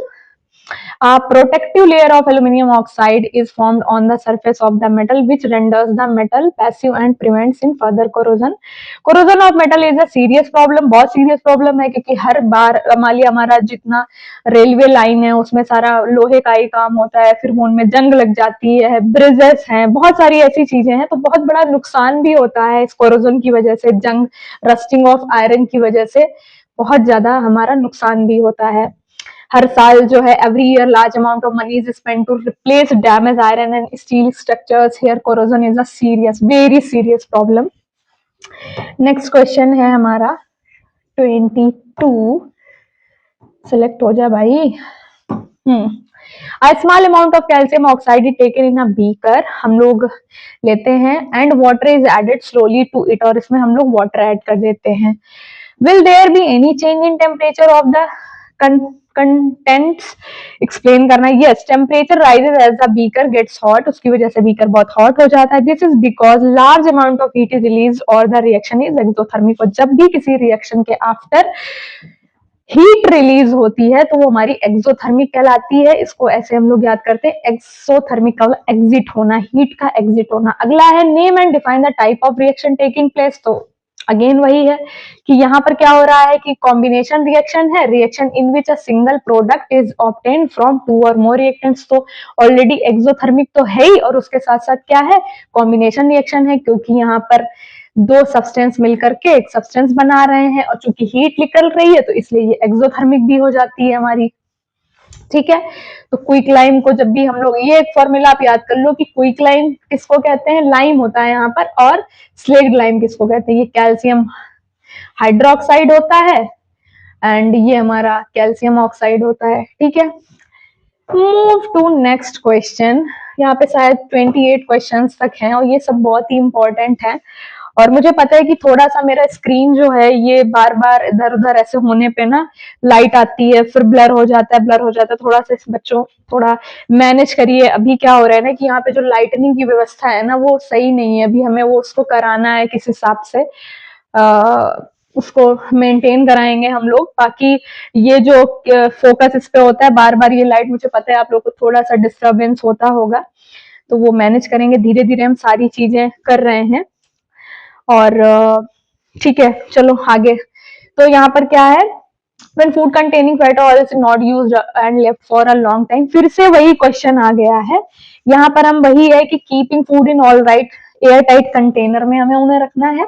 A protective layer of aluminum oxide is formed on the surface of the metal, which renders the metal passive and prevents in further corrosion. Corrosion of metal is a serious problem, बहुत serious problem है, क्योंकि हर बार मान लिया हमारा जितना railway line है उसमें सारा लोहे का ही काम होता है, फिर उनमें जंग लग जाती है, ब्रिजेस हैं, बहुत सारी ऐसी चीजें हैं, तो बहुत बड़ा नुकसान भी होता है इस कोरोजन की वजह से, जंग, रस्टिंग ऑफ आयरन की वजह से बहुत ज्यादा हमारा नुकसान भी होता है। हर साल जो है every year large amount of money is spend to replace damage iron and steel structures. Here corrosion is a serious, very serious problem. Next question है हमारा 22, सिलेक्ट हो जा भाई। A small amount of calcium oxide is taken in a beaker, हम लोग लेते हैं, and water is added slowly to it, और इसमें हम लोग water add कर देते हैं। Will there be any change in temperature of the contents? Explain करना है। Yes, temperature rises as the beaker gets hot, उसकी वजह से beaker बहुत hot हो जाता है। This is because large amount of heat is released or the reaction is exothermic। और जब भी किसी reaction के after हीट रिलीज होती है तो वो हमारी एक्सोथर्मिक कहलाती है। इसको ऐसे हम लोग याद करते हैं, एक्सोथर्मिक का एग्जिट होना, हीट का एग्जिट होना। अगला है name and define the type of reaction taking place. तो अगेन वही है कि यहाँ पर क्या हो रहा है कि कॉम्बिनेशन रिएक्शन है, reaction in which a single product is obtained from 2 और मोर रिएक्टेंट्स। तो ऑलरेडी एक्सोथर्मिक तो है ही, और उसके साथ साथ क्या है, कॉम्बिनेशन रिएक्शन है, क्योंकि यहाँ पर दो सब्सटेंस मिलकर के एक सब्सटेंस बना रहे हैं, और चूंकि हीट निकल रही है तो इसलिए ये एक्सोथर्मिक भी हो जाती है हमारी। ठीक है, तो क्विक लाइम को जब भी हम लोग, ये एक फॉर्मूला आप याद कर लो कि क्विक लाइम किसको कहते हैं, लाइम होता है यहाँ पर, और स्लेग्ड लाइम किसको कहते हैं, ये कैल्शियम हाइड्रोक्साइड होता है, एंड ये हमारा कैल्शियम ऑक्साइड होता है। ठीक है, मूव टू नेक्स्ट क्वेश्चन। यहाँ पे शायद 28 क्वेश्चंस तक हैं, और ये सब बहुत ही इंपॉर्टेंट है। और मुझे पता है कि थोड़ा सा मेरा स्क्रीन जो है ये बार बार इधर उधर ऐसे होने पे ना लाइट आती है, फिर ब्लर हो जाता है, ब्लर हो जाता है। थोड़ा सा इस बच्चों थोड़ा मैनेज करिए। अभी क्या हो रहा है ना कि यहाँ पे जो लाइटनिंग की व्यवस्था है ना वो सही नहीं है, अभी हमें वो उसको कराना है किस हिसाब से, उसको मेंटेन कराएंगे हम लोग। बाकी ये जो फोकस इस पे होता है बार बार ये लाइट, मुझे पता है आप लोग को थोड़ा सा डिस्टर्बेंस होता होगा, तो वो मैनेज करेंगे, धीरे धीरे हम सारी चीजें कर रहे हैं। और ठीक है, चलो आगे। तो यहाँ पर क्या है, when food containing fat or oil is not used and left for a long time, फिर से वही क्वेश्चन आ गया है। यहाँ पर हम वही है कि keeping food in all right air tight container में हमें उन्हें रखना है।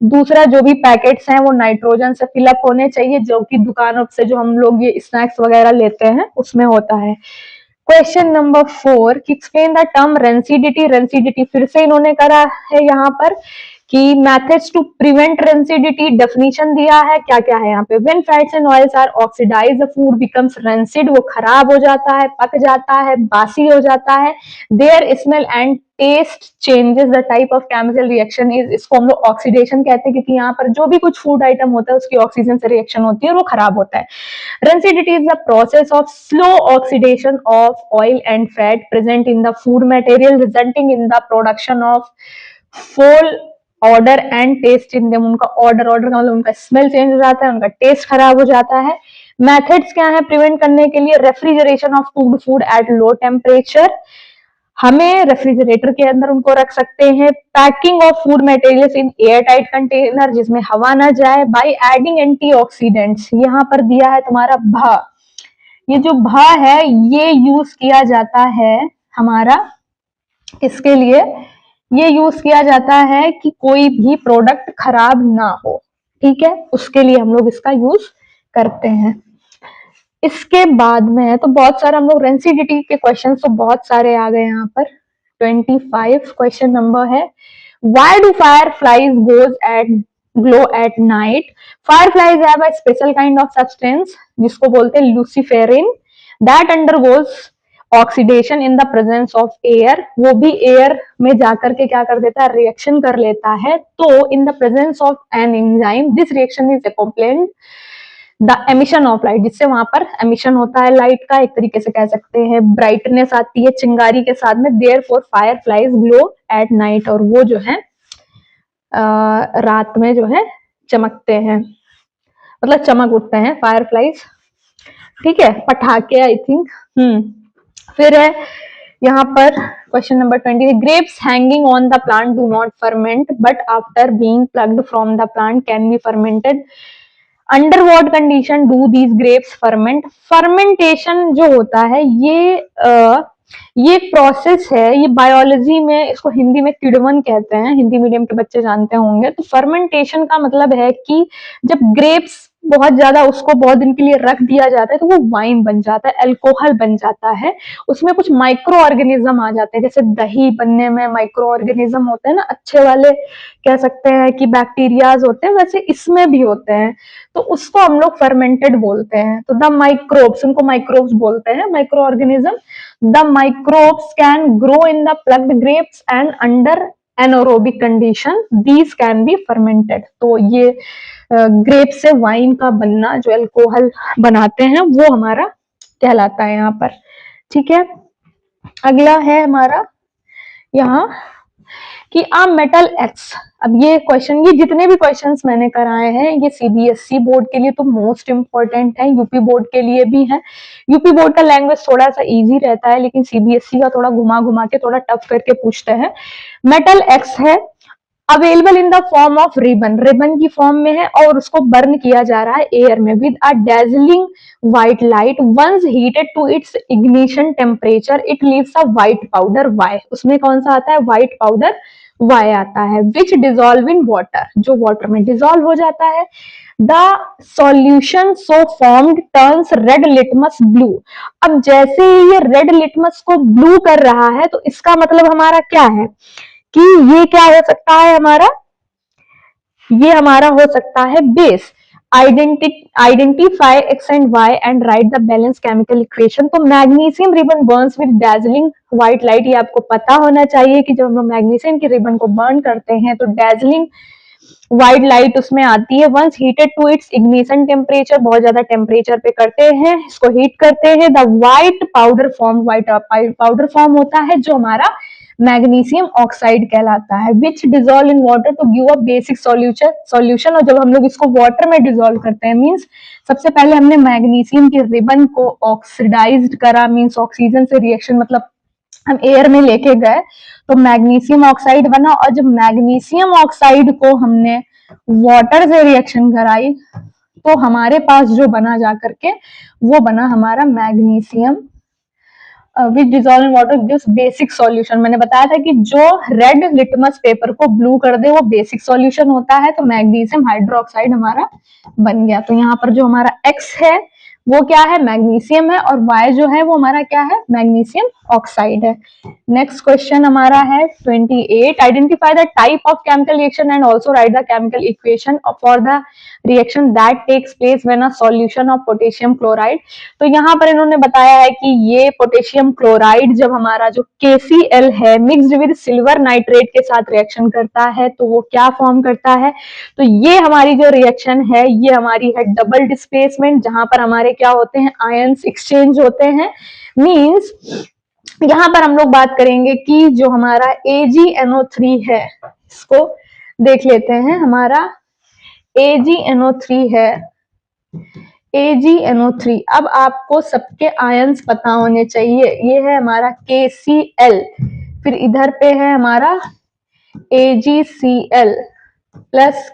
दूसरा, जो भी पैकेट्स हैं वो नाइट्रोजन से फिलअप होने चाहिए, जो कि दुकानों से जो हम लोग ये स्नैक्स वगैरह लेते हैं उसमें होता है। क्वेश्चन नंबर 4 कि explain the term rancidity. Rancidity फिर से इन्होंने करा है यहाँ पर कि methods to prevent rancidity, definition दिया है, क्या क्या है यहाँ पे। When fats and oils are oxidise the food becomes rancid, वो खराब हो जाता है, पक जाता है, बासी हो जाता है। Their smell and taste changes, the type of chemical reaction is, इसको हम लोग ऑक्सीडेशन कहते हैं, क्योंकि यहाँ पर जो भी कुछ फूड आइटम होता है उसकी ऑक्सीजन से रिएक्शन होती है और वो खराब होता है। Rancidity is the process of slow oxidation of oil and fat present in the food material resulting in the production of foul odor and taste in them। उनका ऑर्डर का मतलब उनका स्मेल चेंज हो जाता है, उनका टेस्ट खराब हो जाता है। मेथड्स क्या है प्रिवेंट करने के लिए, refrigeration of food at low temperature, हमें रेफ्रिजरेटर के अंदर उनको रख सकते हैं। Packing of food materials in air tight container, जिसमें हवा ना जाए। बाय एडिंग एंटीऑक्सीडेंट्स, यहाँ पर दिया है तुम्हारा भा, ये जो भा है ये यूज किया जाता है हमारा, किसके लिए ये यूज किया जाता है कि कोई भी प्रोडक्ट खराब ना हो। ठीक है, उसके लिए हम लोग इसका यूज करते हैं। इसके बाद में तो बहुत सारा हम लोग रेंसिडिटी के क्वेश्चन तो बहुत सारे आ गए यहाँ पर। 25 क्वेश्चन नंबर है, why do fireflies goes at glow at night. Fireflies have a special kind of substance जिसको बोलते हैं luciferin, that undergoes oxidation in the presence of air, वो भी एयर में जाकर के क्या कर देता है, रिएक्शन कर लेता है। तो in the presence of an enzyme this reaction is accompanied the emission of light, जिससे वहां पर एमिशन होता है लाइट का, एक तरीके से कह सकते हैं ब्राइटनेस आती है चिंगारी के साथ में। Therefore fireflies glow at night, और वो जो है रात में जो है चमकते हैं, मतलब चमक उठते हैं फायर फ्लाइज। ठीक है, पटाखे आई थिंक फिर है यहाँ पर question number 20, grapes hanging on the plant do not ferment but after being plucked from the plant can be fermented, under what condition do these grapes ferment. Fermentation जो होता है ये एक प्रोसेस है, ये बायोलॉजी में इसको हिंदी में किण्वन कहते हैं, हिंदी मीडियम के बच्चे जानते होंगे। तो फर्मेंटेशन का मतलब है कि जब ग्रेप्स बहुत ज्यादा उसको बहुत दिन के लिए रख दिया जाता है तो वो वाइन बन जाता है, अल्कोहल बन जाता है, उसमें कुछ माइक्रो ऑर्गेनिज्म आ जाते हैं, जैसे दही बनने में माइक्रो ऑर्गेनिज्म होते हैं ना, अच्छे वाले कह सकते हैं कि बैक्टीरियाज होते हैं, वैसे इसमें भी होते हैं, तो उसको हम लोग फर्मेंटेड बोलते हैं। तो द माइक्रोब्स, उनको माइक्रोब्स बोलते हैं, microorganism. The microbes can grow in the plucked grapes and under anaerobic condition these can be fermented. तो ये ग्रेप से वाइन का बनना, जो अल्कोहल बनाते हैं, वो हमारा कहलाता है यहाँ पर। ठीक है, अगला है हमारा यहाँ कि आ मेटल एक्स। अब ये क्वेश्चन, ये जितने भी क्वेश्चंस मैंने कराए हैं ये सीबीएसई बोर्ड के लिए तो मोस्ट इंपॉर्टेंट है, यूपी बोर्ड के लिए भी है। यूपी बोर्ड का लैंग्वेज थोड़ा सा इजी रहता है, लेकिन सीबीएसई का थोड़ा घुमा घुमा के थोड़ा टफ करके पूछते हैं। मेटल एक्स है, available in the form of ribbon, ribbon की फॉर्म में है और उसको बर्न किया जा रहा है एयर में with a dazzling white light, once heated to its ignition temperature it leaves a white powder Y. उसमें कौन सा आता है, व्हाइट पाउडर वाई आता है, विच डिजोल्व इन वाटर, जो वाटर में डिजोल्व हो जाता है। The solution so formed turns red litmus blue. अब जैसे ही ये रेड लिटमस को ब्लू कर रहा है तो इसका मतलब हमारा क्या है कि ये क्या हो सकता है हमारा, ये हमारा हो सकता है base. Identify X and Y and write the balance chemical equation. तो magnesium ribbon burns with dazzling white light, ये आपको पता होना चाहिए कि जब हम लोग मैग्नीशियम की रिबन को बर्न करते हैं तो डेजलिंग व्हाइट लाइट उसमें आती है। Once heated to its ignition temperature, बहुत ज्यादा टेम्परेचर पे करते हैं, इसको हीट करते हैं, the white powder form, white powder form होता है जो हमारा मैग्नीशियम ऑक्साइड कहलाता है, which dissolve in water to give a basic solution. और जब हम लोग इसको वाटर में डिजोल्व करते हैं, मींस सबसे पहले हमने मैग्नीशियम की रिबन को ऑक्सीडाइज्ड करा, मींस ऑक्सीजन से रिएक्शन, मतलब हम एयर में लेके गए तो मैग्नीशियम ऑक्साइड बना, और जब मैग्नीशियम ऑक्साइड को हमने वाटर से रिएक्शन कराई तो हमारे पास जो बना जा करके वो बना हमारा magnesium which dissolve in water gives basic solution. मैंने बताया था कि जो रेड लिटमस पेपर को ब्लू कर दे वो बेसिक सॉल्यूशन होता है, तो मैग्नीशियम हाइड्रोक्साइड हमारा बन गया। तो यहाँ पर जो हमारा एक्स है वो क्या है, मैग्नीशियम है, और वाई जो है वो हमारा क्या है, मैग्नीशियम ऑक्साइड है। नेक्स्ट क्वेश्चन हमारा है 28, identify the type of chemical reaction and also write the chemical equation for the reaction that takes place when a solution of potassium chloride. तो यहाँ पर इन्होंने बताया है कि ये पोटेशियम क्लोराइड जब हमारा जो KCl है मिक्स्ड विद सिल्वर नाइट्रेट के साथ रिएक्शन करता है तो वो क्या फॉर्म करता है, तो ये हमारी जो रिएक्शन है ये हमारी है डबल डिस्प्लेसमेंट, जहां पर हमारे क्या होते हैं, आयंस एक्सचेंज होते हैं। मींस यहां पर हम लोग बात करेंगे कि जो हमारा AgNO3 है, इसको देख लेते हैं, हमारा AgNO3 है, AgNO3। अब आपको सबके आयंस पता होने चाहिए, ये है हमारा KCl, फिर इधर पे है हमारा AgCl प्लस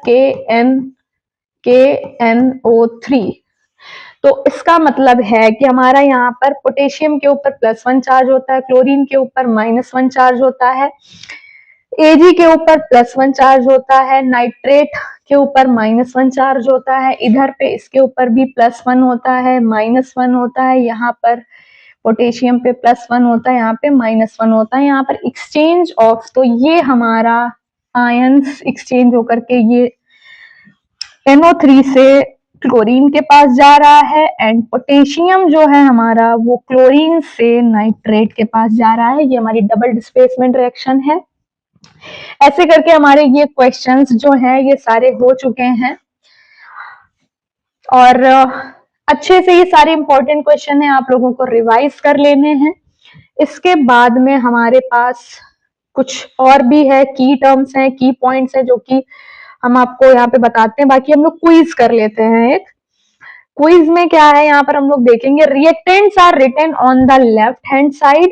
KNO3। तो इसका मतलब है कि हमारा यहाँ पर पोटेशियम के ऊपर +1 चार्ज होता है, क्लोरीन के ऊपर -1 चार्ज होता है, Ag के ऊपर +1 चार्ज होता है, नाइट्रेट के ऊपर -1 चार्ज होता है, इधर पे इसके ऊपर भी +1 होता है, -1 होता है, यहाँ पर पोटेशियम पे +1 होता है, यहाँ पे -1 होता है, यहाँ पर एक्सचेंज ऑफ, तो ये हमारा आयंस एक्सचेंज होकर के ये NO3 से क्लोरीन के पास जा रहा है, एंड पोटेशियम जो है हमारा वो क्लोरीन से नाइट्रेट के पास जा रहा है। ये हमारी डबल डिस्प्लेसमेंट रिएक्शन है। ऐसे करके हमारे ये क्वेश्चंस जो हैं ये सारे हो चुके हैं, और अच्छे से ये सारे इंपॉर्टेंट क्वेश्चन है, आप लोगों को रिवाइज कर लेने हैं। इसके बाद में हमारे पास कुछ और भी है, की टर्म्स हैं, की पॉइंट्स हैं, जो कि हम आपको यहाँ पे बताते हैं। बाकी हम लोग क्विज कर लेते हैं एक। क्विज में क्या है यहाँ पर हम लोग देखेंगे, reactants are written on the left hand side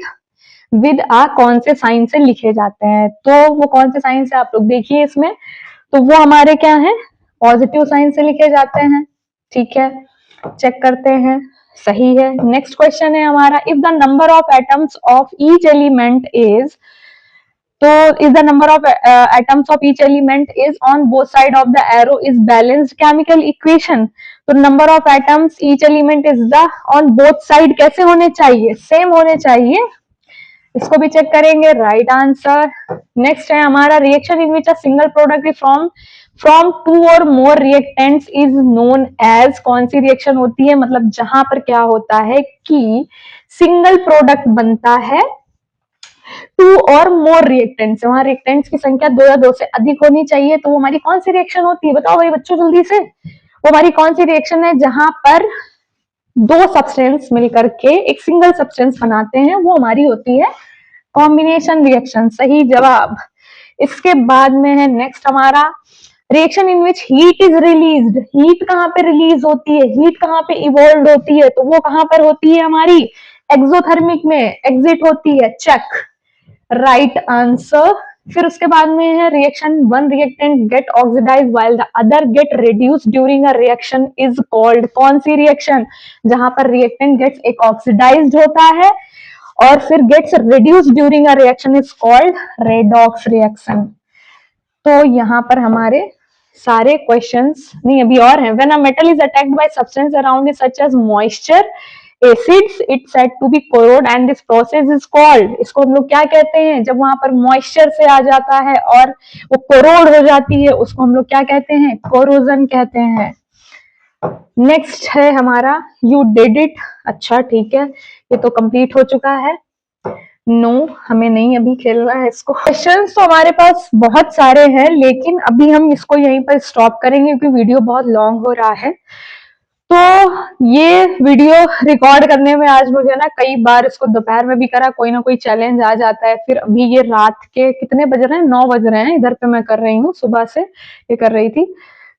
with a, कौन से साइन से लिखे जाते हैं, तो वो कौन से साइन से आप लोग देखिए इसमें, तो वो हमारे क्या है, पॉजिटिव साइन से लिखे जाते हैं। ठीक है, चेक करते हैं, सही है। नेक्स्ट क्वेश्चन है हमारा, if the number of atoms of each element is, तो is the number of atoms of each element is on both side of the arrow is balanced chemical equation, तो number of atoms each element is the on both side कैसे होने चाहिए, same होने चाहिए। इसको भी check करेंगे, right answer. Next है हमारा, reaction in which a single product is from two और more reactants is known as, कौन सी रिएक्शन होती है, मतलब जहां पर क्या होता है कि सिंगल प्रोडक्ट बनता है टू और मोर रिएक्टेंट्स, वहां रिएक्टेंट्स की संख्या 2 या 2 से अधिक होनी चाहिए, तो वो हमारी कौन सी रिएक्शन होती है, बताओ भाई बच्चों जल्दी से, वो हमारी कौन सी रिएक्शन है जहां पर 2 सब्सटेंस मिलकर के एक सिंगल सब्सटेंस बनाते हैं, वो हमारी होती है कॉम्बिनेशन रिएक्शन। सही जवाब। इसके बाद में है नेक्स्ट हमारा, reaction in which heat is released, heat कहाँ पे रिलीज होती है, हीट कहाँ पे इवॉल्व होती है, तो वो कहाँ पर होती है हमारी एक्सोथर्मिक में एग्जिट होती है, चेक, राइट आंसर। फिर उसके बाद में है, reaction one reactant get oxidise while the other get reduce during a reaction is called, कौन सी रिएक्शन, जहां पर रिएक्टेंट गेट्स एक ऑक्सीडाइज्ड होता है और फिर gets reduce during a reaction is called redox reaction. तो यहाँ पर हमारे सारे क्वेश्चंस नहीं, अभी और हैं। When a metal is attacked by substance around it such as moisture acids it said to be corrode and this process is called, इसको हम लोग क्या कहते हैं, जब वहां पर मॉइस्चर से आ जाता है और वो कोरोड हो जाती है, उसको हम लोग क्या कहते हैं, कोरोजन कहते हैं। नेक्स्ट है हमारा, यू डिड इट, अच्छा ठीक है, ये तो कंप्लीट हो चुका है। नो हमें नहीं अभी खेलना है इसको। क्वेश्चंस तो हमारे पास बहुत सारे हैं, लेकिन अभी हम इसको यहीं पर स्टॉप करेंगे क्योंकि वीडियो बहुत लॉन्ग हो रहा है। तो ये वीडियो रिकॉर्ड करने में आज मुझे ना कई बार इसको दोपहर में भी करा, कोई ना कोई चैलेंज आ जाता है, फिर अभी ये रात के कितने बज रहे हैं, 9 बज रहे हैं इधर पे मैं कर रही हूँ, सुबह से ये कर रही थी।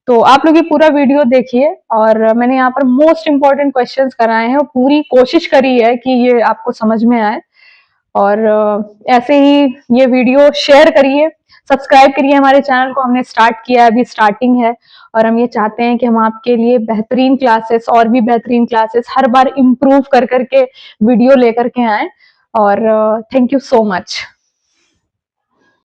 तो आप लोग ये पूरा वीडियो देखिए, और मैंने यहाँ पर मोस्ट इंपॉर्टेंट क्वेश्चंस कराए हैं और पूरी कोशिश करी है कि ये आपको समझ में आए। और ऐसे ही ये वीडियो शेयर करिए, सब्सक्राइब करिए हमारे चैनल को, हमने स्टार्ट किया है, अभी स्टार्टिंग है, और हम ये चाहते हैं कि हम आपके लिए बेहतरीन क्लासेस और भी बेहतरीन क्लासेस हर बार इम्प्रूव कर करके वीडियो लेकर के आए। और थैंक यू सो मच।